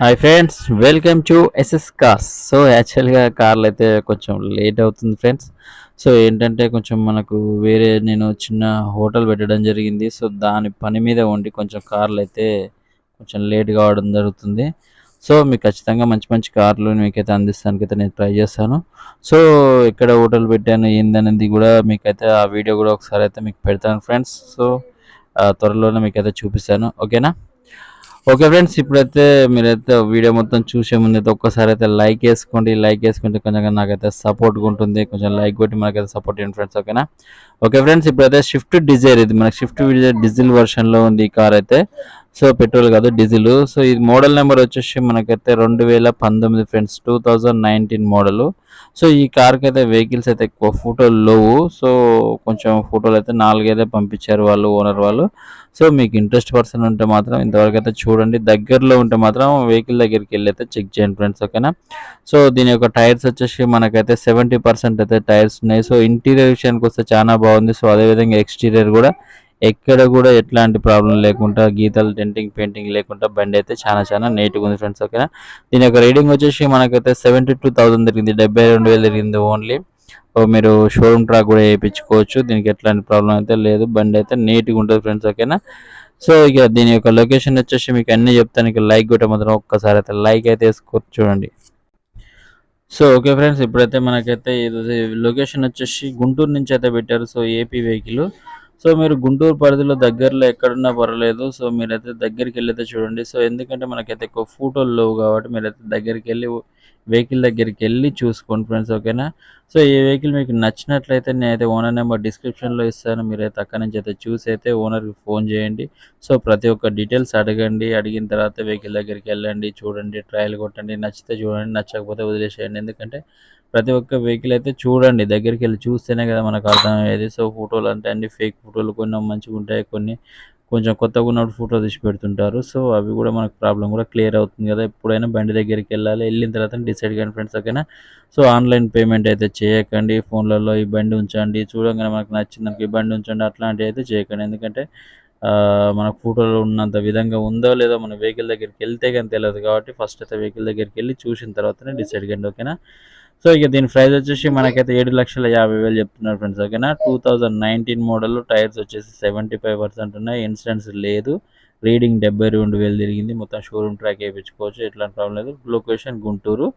Hi friends, welcome to SS cars. So యాక్చువల్గా కార్లు అయితే కొంచెం లేట్ అవుతుంది ఫ్రెండ్స్. సో ఏంటంటే కొంచెం మనకు వేరే నేను చిన్న హోటల్ పెట్టడం జరిగింది. సో దాని పని మీద ఉండి కొంచెం కార్లు అయితే కొంచెం లేట్ కావడం జరుగుతుంది. సో మీకు ఖచ్చితంగా మంచి మంచి కార్లు మీకైతే అందిస్తానికైతే నేను ట్రై చేస్తాను. సో ఎక్కడ హోటల్ పెట్టాను ఏందనేది కూడా మీకైతే ఆ వీడియో కూడా ఒకసారి అయితే మీకు పెడతాను ఫ్రెండ్స్. సో త్వరలోనే మీకైతే చూపిస్తాను, ఓకేనా. ఓకే ఫ్రెండ్స్, ఇప్పుడైతే మీరైతే వీడియో మొత్తం చూసే ముందైతే ఒక్కసారి అయితే లైక్ వేసుకోండి. లైక్ వేసుకుంటే కొంచెం నాకైతే సపోర్ట్గా ఉంటుంది. కొంచెం లైక్ కొట్టి మనకైతే సపోర్ట్ చేయండి ఫ్రెండ్స్, ఓకేనా. ఓకే ఫ్రెండ్స్, ఇప్పుడైతే స్విఫ్ట్ డిజైర్, ఇది మనకి స్విఫ్ట్ డిజైర్ డీజిల్ వర్షన్లో ఉంది ఈ కార్ అయితే. సో పెట్రోల్ కాదు, డీజిల్. సో ఇది మోడల్ నెంబర్ వచ్చేసి మనకైతే 2019 ఫ్రెండ్స్, 2019 మోడల్. సో ఈ కార్కి అయితే వెహికల్స్ అయితే ఎక్కువ ఫోటోలు లేవు. సో కొంచెం ఫోటోలు అయితే 4 అయితే పంపించారు వాళ్ళు, ఓనర్ వాళ్ళు. సో మీకు ఇంట్రెస్ట్ పర్సన్ ఉంటే మాత్రం ఇంతవరకు అయితే చూడండి. దగ్గరలో ఉంటే మాత్రం వెహికల్ దగ్గరికి వెళ్ళి అయితే చెక్ చేయండి ఫ్రెండ్స్, ఓకేనా. సో దీని యొక్క టైర్స్ వచ్చేసి మనకైతే 70% అయితే టైర్స్ ఉన్నాయి. సో ఇంటీరియర్ విషయానికి వస్తే చాలా బాగుంది. సో అదేవిధంగా ఎక్స్టీరియర్ కూడా ఎక్కడ కూడా ఎట్లాంటి ప్రాబ్లం లేకుండా, గీతలు డెంటింగ్ పెయింటింగ్ లేకుండా బండి అయితే చాలా నీట్గా ఉంది ఫ్రెండ్స్, ఓకేనా. దీని యొక్క రీడింగ్ వచ్చేసి మనకైతే 72,000 జరిగింది, 72,000 జరిగింది ఓన్లీ. మీరు షోరూమ్ ట్రాక్ కూడా వేయించుకోవచ్చు. దీనికి ఎట్లాంటి ప్రాబ్లం అయితే లేదు. బండి అయితే నీట్గా ఉంటుంది ఫ్రెండ్స్, ఓకేనా. సో ఇక దీని యొక్క లొకేషన్ వచ్చేసి మీకు అన్నీ చెప్తాను. ఇక లైక్ కొట్టే మాత్రం ఒక్కసారి అయితే లైక్ అయితే వేసుకోవచ్చు, చూడండి. సో ఓకే ఫ్రెండ్స్, ఇప్పుడైతే మనకైతే ఇది లొకేషన్ వచ్చేసి గుంటూరు నుంచి అయితే పెట్టారు. So AP vehicle. సో మీరు గుంటూరు పరిధిలో దగ్గరలో ఎక్కడున్నా పర్వాలేదు. సో మీరైతే దగ్గరికి వెళ్ళైతే చూడండి. సో ఎందుకంటే మనకైతే ఎక్కువ ఫోటోలు లేవు కాబట్టి మీరైతే దగ్గరికి వెళ్ళి వెహికల్ దగ్గరికి వెళ్ళి చూసుకోండి ఫ్రెండ్స్, ఓకేనా. సో ఈ వెహికల్ మీకు నచ్చినట్లయితే నేనైతే ఓనర్ నెంబర్ డిస్క్రిప్షన్లో ఇస్తాను. మీరైతే అక్కడి నుంచి అయితే చూసి అయితే ఓనర్కి ఫోన్ చేయండి. సో ప్రతి ఒక్క డీటెయిల్స్ అడగండి. అడిగిన తర్వాత వెహికల్ దగ్గరికి వెళ్ళండి, చూడండి, ట్రయల్ కొట్టండి. నచ్చితే చూడండి, నచ్చకపోతే వదిలేసేయండి. ఎందుకంటే ప్రతి ఒక్క వెహికల్ అయితే చూడండి, దగ్గరికి వెళ్ళి చూస్తేనే కదా మనకు అర్థమయ్యేది. సో ఫోటోలు అంటే అన్ని ఫేక్ ఫోటోలు, కొన్ని మంచిగా ఉంటాయి, కొన్ని కొంచెం కొత్తగా ఉన్నప్పుడు ఫోటో తీసి పెడుతుంటారు. సో అవి కూడా మనకు ప్రాబ్లం కూడా క్లియర్ అవుతుంది కదా. ఎప్పుడైనా బండి దగ్గరికి వెళ్ళాలి, వెళ్ళిన తర్వాత డిసైడ్ కానీ ఫ్రెండ్స్, ఓకేనా. సో ఆన్లైన్ పేమెంట్ అయితే చేయకండి. ఫోన్లలో ఈ బండి ఉంచండి, చూడంగానే మనకు నచ్చిందానికి ఈ బండి ఉంచండి, అట్లాంటివి అయితే చేయకండి. ఎందుకంటే మనకు ఫోటోలో ఉన్నంత విధంగా ఉందో లేదో మన వెహికల్ దగ్గరికి వెళ్తే కానీ తెలియదు. కాబట్టి ఫస్ట్ అయితే వెహికల్ దగ్గరికి వెళ్ళి చూసిన తర్వాతనే డిసైడ్ కండి, ఓకేనా. సో ఇక దీని ప్రైస్ వచ్చేసి మనకైతే 7,50,000 చెప్తున్నారు ఫ్రెండ్స్, ఓకేనా. 2019 మోడల్, టైర్స్ వచ్చేసి 75% ఉన్నాయి, ఇన్సూరెన్స్ లేదు, రీడింగ్ 72,000 తిరిగింది, మొత్తం షోరూమ్ ట్రాక్ వేయించుకోవచ్చు, ఎట్లాంటి ప్రాబ్లం లేదు. లొకేషన్ గుంటూరు.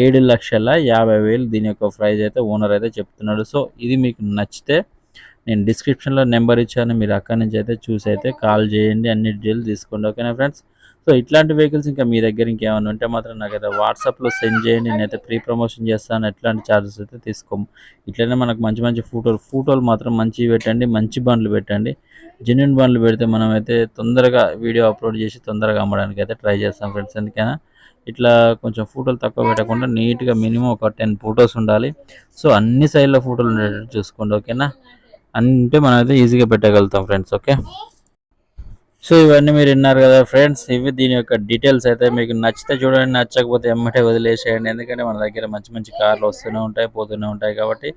7,50,000 దీని యొక్క ప్రైస్ అయితే ఓనర్ అయితే చెప్తున్నాడు. సో ఇది మీకు నచ్చితే నేను డిస్క్రిప్షన్లో నెంబర్ ఇచ్చాను, మీరు అక్కడి నుంచి అయితే చూసి అయితే కాల్ చేయండి, అన్ని డీటెయిల్స్ తీసుకోండి, ఓకేనా ఫ్రెండ్స్. సో ఇట్లాంటి వెహికల్స్ ఇంకా మీ దగ్గర ఇంకేమైనా ఉంటే మాత్రం నాకైతే వాట్సాప్లో సెండ్ చేయండి. నేనైతే ప్రీ ప్రమోషన్ చేస్తాను, ఎట్లాంటి ఛార్జెస్ అయితే తీసుకోము. ఇట్లనే మనకు మంచి మంచి ఫోటోలు మాత్రం మంచివి పెట్టండి, మంచి బండ్లు పెట్టండి. జెన్యున్ బండ్లు పెడితే మనమైతే తొందరగా వీడియో అప్లోడ్ చేసి తొందరగా అమ్మడానికి అయితే ట్రై చేస్తాం ఫ్రెండ్స్. ఎందుకైనా ఇట్లా కొంచెం ఫోటోలు తక్కువ పెట్టకుండా నీట్గా మినిమం ఒక 10 ఫొటోస్ ఉండాలి. సో అన్ని సైడ్లో ఫోటోలు ఉండేటట్టు చూసుకోండి, ఓకేనా. అంటే మనమైతే ఈజీగా పెట్టగలుగుతాం ఫ్రెండ్స్, ఓకే. సో ఇవన్నీ మీరు విన్నారు కదా ఫ్రెండ్స్, ఇవి దీని యొక్క డీటెయిల్స్. అయితే మీకు నచ్చితే చూడండి, నచ్చకపోతే ఎమ్మటే వదిలేసేయండి. ఎందుకంటే మన దగ్గర మంచి మంచి కార్లు వస్తూనే ఉంటాయి, పోతూనే ఉంటాయి. కాబట్టి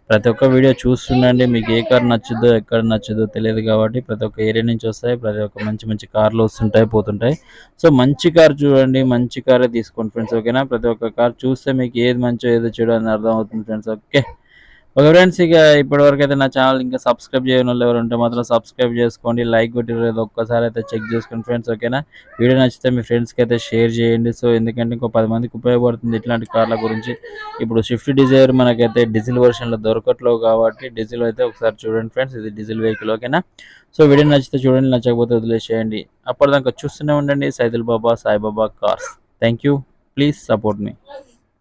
ప్రతి ఒక్క వీడియో చూస్తుండండి. మీకు ఏ కార్ నచ్చుద్దో ఎక్కడ నచ్చుద్దో తెలియదు. కాబట్టి ప్రతి ఒక్క ఏరియా నుంచి వస్తాయి, ప్రతి ఒక్క మంచి మంచి కార్లు వస్తుంటాయి, పోతుంటాయి. సో మంచి కార్ చూడండి, మంచి కారే తీసుకోండి ఫ్రెండ్స్, ఓకేనా. ప్రతి ఒక్క కార్ చూస్తే మీకు ఏది మంచో ఏదో చెడో అని అర్థం అవుతుంది ఫ్రెండ్స్, ఓకే. ఓకే ఫ్రెండ్స్, ఇక ఇప్పటివరకు అయితే నా ఛానల్ ఇంకా సబ్స్క్రైబ్ చేయని వాళ్ళు ఎవరు ఉంటే మాత్రం సబ్స్క్రైబ్ చేసుకోండి. లైక్ కొట్టిరో ఒక్కసారి అయితే చెక్ చేసుకోండి ఫ్రెండ్స్, ఓకేనా. వీడియో నచ్చితే మీ ఫ్రెండ్స్కి అయితే షేర్ చేయండి. సో ఎందుకంటే ఇంకో 10 మందికి ఉపయోగపడుతుంది ఇట్లాంటి కార్ల గురించి. ఇప్పుడు స్విఫ్ట్ డిజైర్ మనకైతే డీజిల్ వర్షన్లో దొరకట్లేవు కాబట్టి డీజిల్ అయితే ఒకసారి చూడండి ఫ్రెండ్స్, ఇది డీజిల్ వెహికల్, ఓకేనా. సో వీడియో నచ్చితే చూడండి, నచ్చకపోతే వదిలేసేయండి. అప్పటిదాకా చూస్తూనే ఉండండి Saidul Baba Saibaba cars. Thank you, please support me.